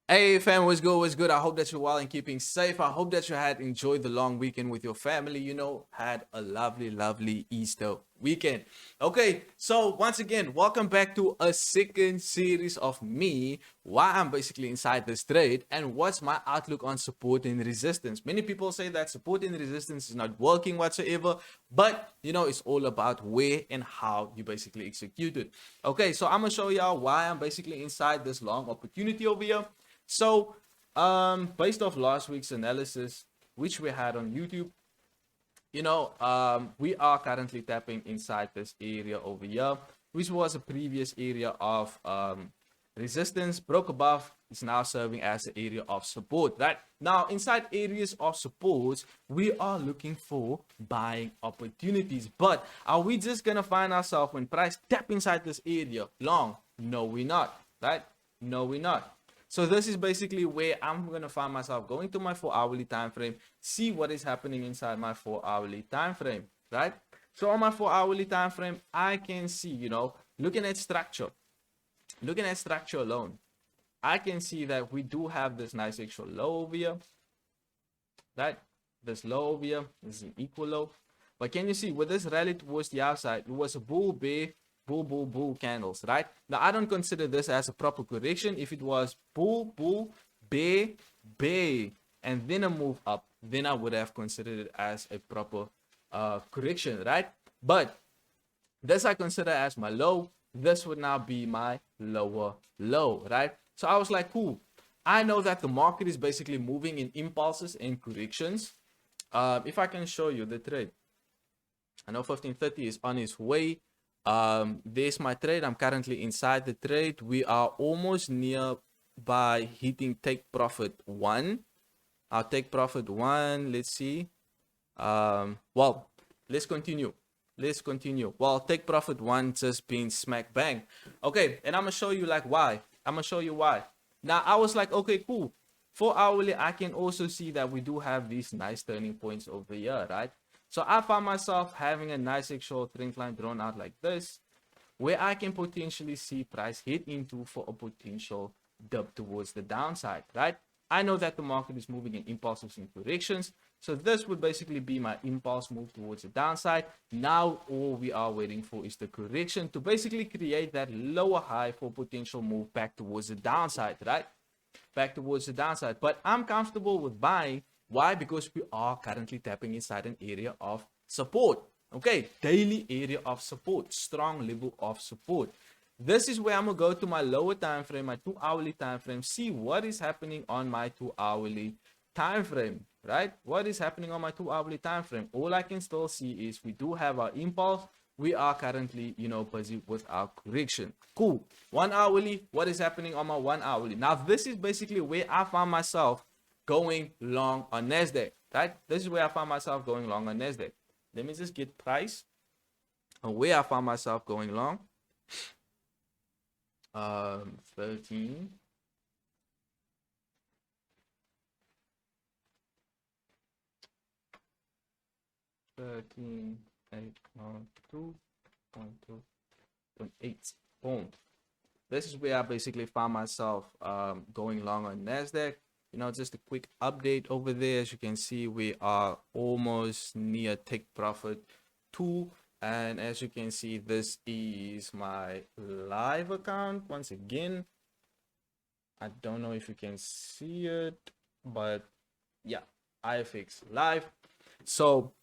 Hey fam, what's good? What's good? I hope that you're well and keeping safe. I hope that you had enjoyed the long weekend with your family. Had a lovely Easter weekend. Okay, so once again, welcome back to a second series of me, why I'm basically inside this trade and what's my outlook on support and resistance. Many people say that support and resistance is not working whatsoever, but it's all about where and how you basically execute it. Okay, so I'm gonna show y'all why I'm basically inside this long opportunity over here. So, based off last week's analysis, which we had on YouTube, we are currently tapping inside this area over here, which was a previous area of resistance, broke above, is now serving as an area of support. Right now, inside areas of support, we are looking for buying opportunities. But are we just gonna find ourselves when price tap inside this area long? No, we're not. Right? No, we're not. So this is basically where I'm going to find myself going to my 4-hourly time frame, see what is happening inside my 4-hourly time frame, right? So on my 4-hourly time frame, I can see, looking at structure alone, I can see that we do have this nice actual low over here, right? This low over here is an equal low. But can you see with this rally towards the outside, it was a bull, bear, bull candles, right? Now I don't consider this as a proper correction. If it was bull, bear, and then a move up, then I would have considered it as a proper correction, right? But this I consider as my low. This would now be my lower low, right? So I was like, cool. I know that the market is basically moving in impulses and corrections. If I can show you the trade, I know 1530 is on its way. There's my trade. I'm currently inside the trade. We are almost near by hitting take profit 1. I'll take profit 1. Let's see. Well, let's continue. Well, take profit 1 just being smack bang. Okay, and I'm gonna show you like why. Now I was like, okay, cool. 4-hourly, I can also see that we do have these nice turning points over here, right? So I found myself having a nice actual trend line drawn out like this, where I can potentially see price hit into for a potential dip towards the downside, right? I know that the market is moving in impulses and corrections. So this would basically be my impulse move towards the downside. Now all we are waiting for is the correction to basically create that lower high for potential move back towards the downside, right? Back towards the downside. But I'm comfortable with buying. Why? Because we are currently tapping inside an area of support. Okay, daily area of support, strong level of support. This is where I'm gonna go to my lower time frame, my 2-hourly time frame, see what is happening on my 2-hourly time frame, right? What is happening on my 2-hourly time frame? All I can still see is we do have our impulse. We are currently, busy with our correction. Cool. 1-hourly, what is happening on my 1-hourly? Now, this is basically where I found myself going long on Nasdaq, right? This is where I found myself going long on Nasdaq. Let me just get price and where I found myself going long. 13. Eight, 2.8. Boom. This is where I basically found myself going long on Nasdaq. Just a quick update over there. As you can see, we are almost near take profit 2. And as you can see, this is my live account. Once again, I don't know if you can see it, but yeah, IFX live. So,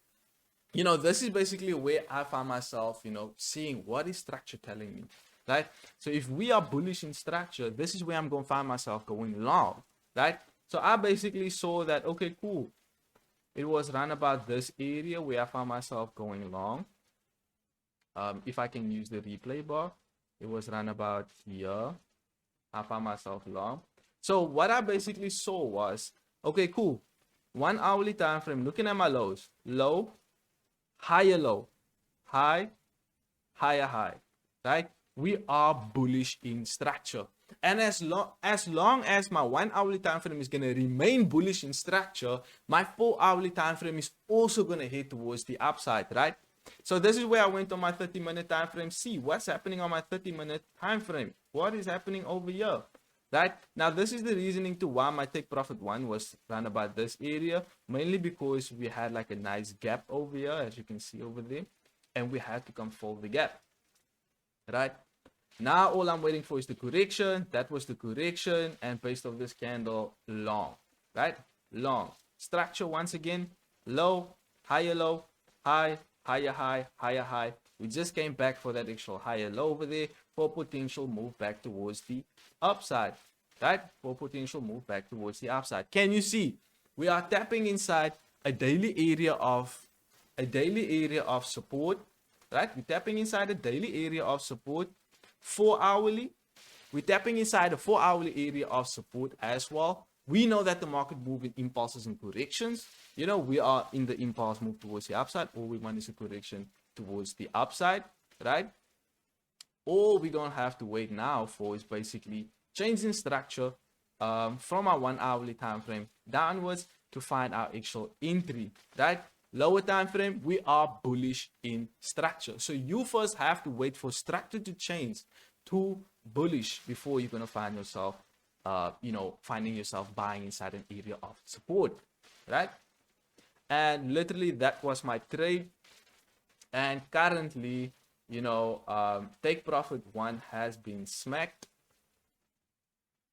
this is basically where I found myself, seeing what is structure telling me, right? So if we are bullish in structure, this is where I'm going to find myself going long, right? So I basically saw that, okay, cool. It was around about this area where I found myself going long. If I can use the replay bar, it was around about here. I found myself long. So what I basically saw was, okay, cool. 1-hourly time frame, looking at my lows, low, higher low, high, higher high, right? We are bullish in structure. And as long as my 1-hourly time frame is going to remain bullish in structure, my 4-hourly time frame is also going to head towards the upside, right? So this is where I went on my 30-minute time frame. See what's happening on my 30-minute time frame. What is happening over here, right? Now, this is the reasoning to why my take profit one was around about this area, mainly because we had like a nice gap over here, as you can see over there, and we had to come fill the gap, right? Now, all I'm waiting for is the correction. That was the correction, and based off this candle, long, right? Long. Structure once again, low, higher, higher, higher. We just came back for that actual higher low over there for potential move back towards the upside, right? For potential move back towards the upside. Can you see? We are tapping inside a daily area of support, right? We're tapping inside a daily area of support. 4 hourly, we're tapping inside a 4 hourly area of support as well. We know that the market moves in impulses and corrections. You know, we are in the impulse move towards the upside. All we want is a correction towards the upside, right? All we're going to have to wait now for is basically changing structure from our 1 hourly time frame downwards to find our actual entry, right? Lower time frame, we are bullish in structure. So you first have to wait for structure to change to bullish before you're going to find yourself, finding yourself buying inside an area of support, right? And literally that was my trade. And currently, take profit one has been smacked.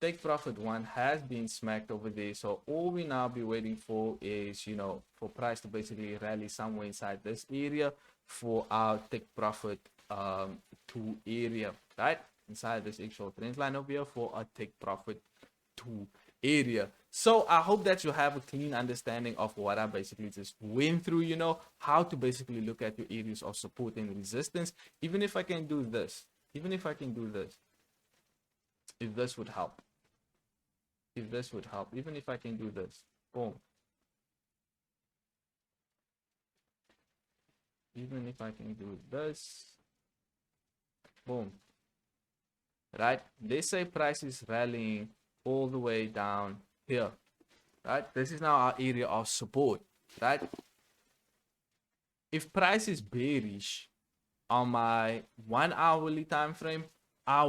Take profit one has been smacked over there. So all we now be waiting for is, for price to basically rally somewhere inside this area for our take profit two area, right? Inside this actual trend line over here for a take profit two area. So I hope that you have a clean understanding of what I basically just went through, how to basically look at your areas of support and resistance. Even if I can do this, if this would help. Even if I can do this, boom. Even if I can do this, boom. Right? They say price is rallying all the way down here. Right? This is now our area of support. Right? If price is bearish on my 1 hourly time frame, I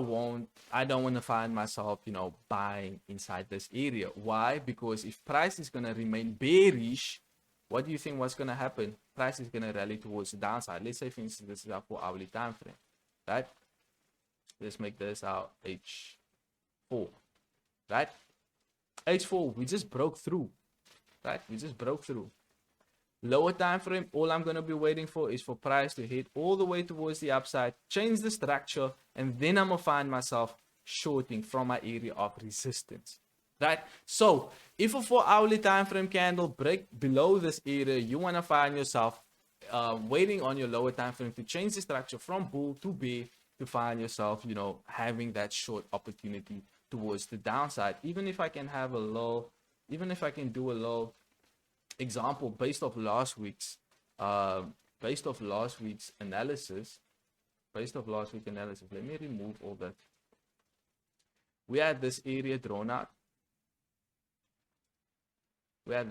don't want to find myself, buying inside this area. Why? Because if price is going to remain bearish, what do you think what's going to happen? Price is going to rally towards the downside. Let's say, for instance, this is our 4 hourly time frame, right? Let's make this our H4, right? H4, we just broke through, right? Lower time frame, all I'm going to be waiting for is for price to hit all the way towards the upside, change the structure, and then I'm going to find myself shorting from my area of resistance, right? So if a 4 hourly time frame candle break below this area, you want to find yourself waiting on your lower time frame to change the structure from bull to bear to find yourself, having that short opportunity towards the downside. Even if I can have a low, do a low example based off last week's analysis. Let me remove all that. We had this area drawn out. Let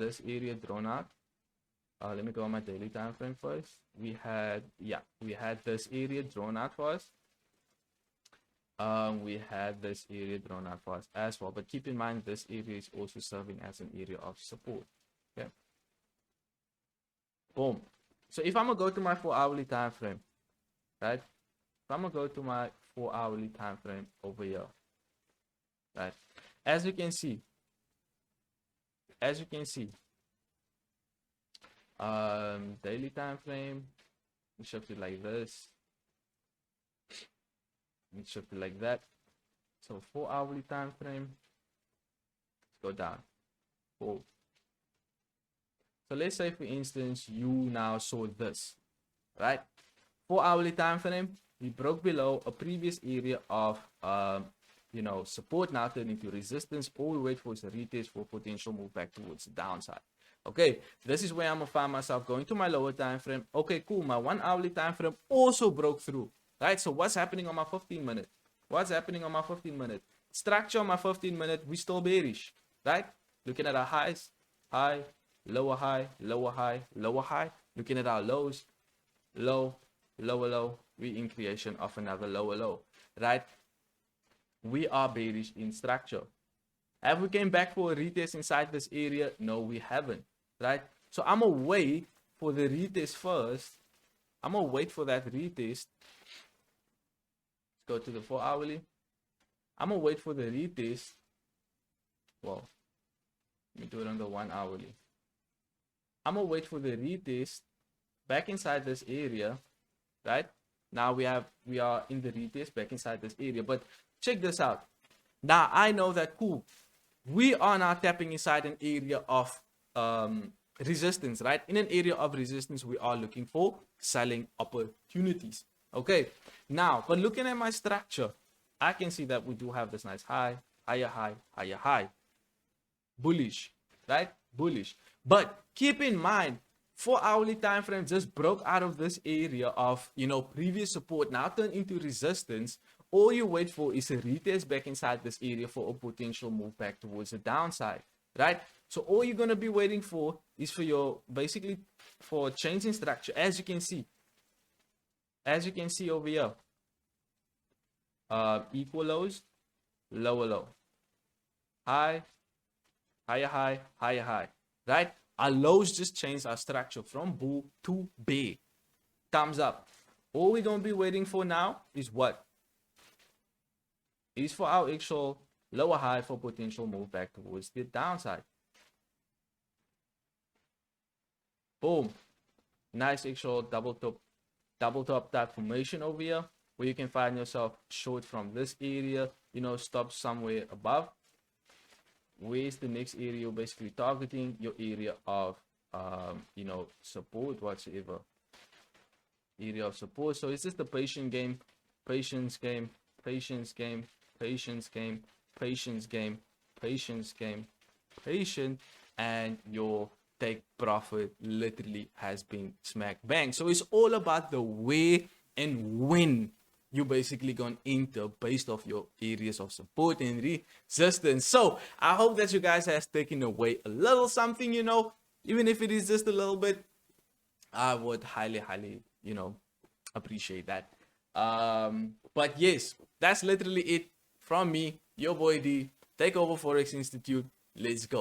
me go on my daily time frame first. We had this area drawn out for us. We had this area drawn out for us as well. But keep in mind, this area is also serving as an area of support. Okay. Boom. So if I'm gonna go to my 4 hourly time frame, right? If I'm gonna go to my 4 hourly time frame over here, right? As you can see, daily time frame, we shift it like this. We shift it like that. So 4 hourly time frame, let's go down. Boom. So let's say, for instance, you now saw this, right? 4 hourly time frame, we broke below a previous area of, support, now turned into resistance. All we wait for is a retest for potential move back towards the downside. Okay, this is where I'm gonna find myself going to my lower time frame. Okay, cool. My 1 hourly time frame also broke through, right? So what's happening on my 15 minute? Structure on my 15 minute, we still bearish, right? Looking at our highs, high, lower high, lower high, lower high. Looking at our lows, low, lower low. We in creation of another lower low, right? we are bearish in structure. Have we came back for a retest inside this area? No, we haven't, right? So I'm gonna wait for the retest first. I'm gonna wait for that retest. Let's go to the 4-hourly. I'm gonna wait for the retest. Well, let me do it on the 1-hourly. I'm gonna wait for the retest back inside this area, right? Now we are in the retest back inside this area. But check this out. Now I know that cool. We are now tapping inside an area of resistance, right? In an area of resistance, we are looking for selling opportunities. Okay. Now, but looking at my structure, I can see that we do have this nice high, higher high, higher high. Bullish, right? Bullish. But keep in mind, 4-hourly time frame just broke out of this area of, previous support, now turned into resistance. All you wait for is a retest back inside this area for a potential move back towards the downside, right? So all you're going to be waiting for is for change in structure. As you can see over here, equal lows, lower low, high, higher high, higher high, right? Our lows just changed our structure from bull to bear. Thumbs up. All we're going to be waiting for now is what? Is for our actual lower high for potential move back towards the downside. Boom. Nice actual double top type formation over here, where you can find yourself short from this area, stop somewhere above. Where's the next area you're basically targeting? Your area of support whatsoever. Area of support. So it's just the patience game, patience game, patience game, patience game, patience game, patience game, patience, and your take profit literally has been smack bang. So it's all about the where and when you basically gonna enter based off your areas of support and resistance. So I hope that you guys has taken away a little something, even if it is just a little bit. I would highly appreciate that. But yes, that's literally it from me, your boy D. Take over Forex Institute. Let's go.